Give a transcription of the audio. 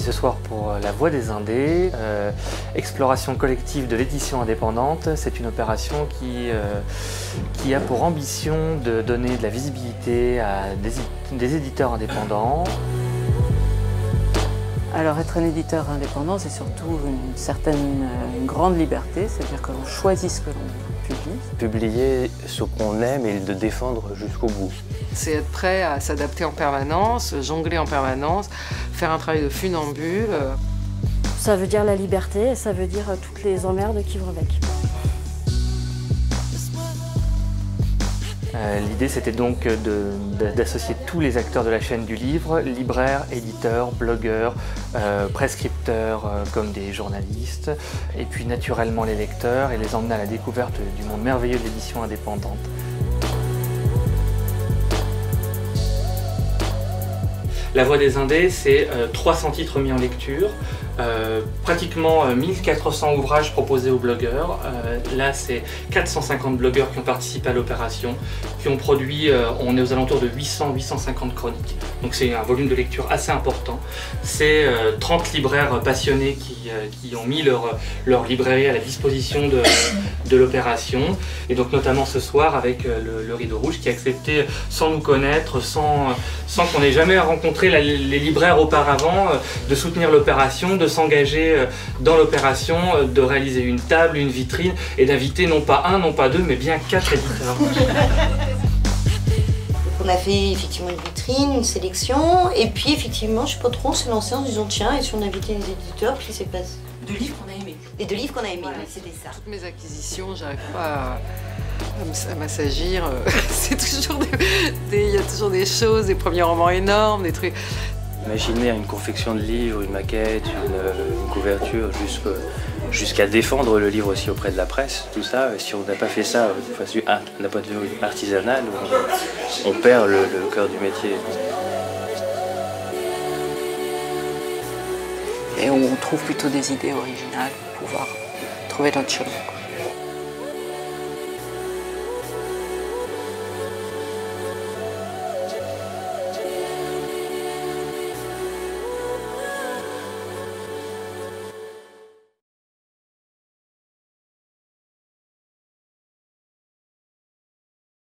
ici ce soir pour La Voix des Indés, exploration collective de l'édition indépendante. C'est une opération qui a pour ambition de donner de la visibilité à des éditeurs indépendants. Alors être un éditeur indépendant, c'est surtout une grande liberté, c'est-à-dire que l'on choisit ce que l'on publie. Publier ce qu'on aime et de défendre jusqu'au bout. C'est être prêt à s'adapter en permanence, jongler en permanence, faire un travail de funambule. Ça veut dire la liberté et ça veut dire toutes les emmerdes qui vont avec. L'idée c'était donc d'associer tous les acteurs de la chaîne du livre, libraires, éditeurs, blogueurs, prescripteurs comme des journalistes, et puis naturellement les lecteurs et les emmener à la découverte du monde merveilleux de l'édition indépendante. La Voix des Indés, c'est 300 titres mis en lecture, pratiquement 1400 ouvrages proposés aux blogueurs. Là, c'est 450 blogueurs qui ont participé à l'opération, qui ont produit, on est aux alentours de 800-850 chroniques. Donc c'est un volume de lecture assez important. C'est 30 libraires passionnés qui ont mis leur librairie à la disposition de l'opération. Et donc notamment ce soir avec le Rideau Rouge qui a accepté, sans nous connaître, sans qu'on ait jamais rencontré les libraires auparavant, de soutenir l'opération, de s'engager dans l'opération, de réaliser une table, une vitrine et d'inviter non pas un, non pas deux, mais bien 4 éditeurs. On a fait effectivement une vitrine, une sélection, et puis effectivement, je sais pas trop, on s'est lancé en disant tiens, et si on invitait les éditeurs, puis c'est passé. De livres qu'on a aimés. Et de livres qu'on a aimés, Voilà, oui, c'était ça. Toutes mes acquisitions, j'arrive pas à m'assagir. C'est toujours il y a toujours des choses, des premiers romans énormes, des trucs. Imaginer une confection de livres, une maquette, une couverture, jusqu'à défendre le livre aussi auprès de la presse, tout ça, si on n'a pas fait ça d'un point de vue artisanal, on perd le cœur du métier. Et on trouve plutôt des idées originales pour pouvoir trouver notre chemin.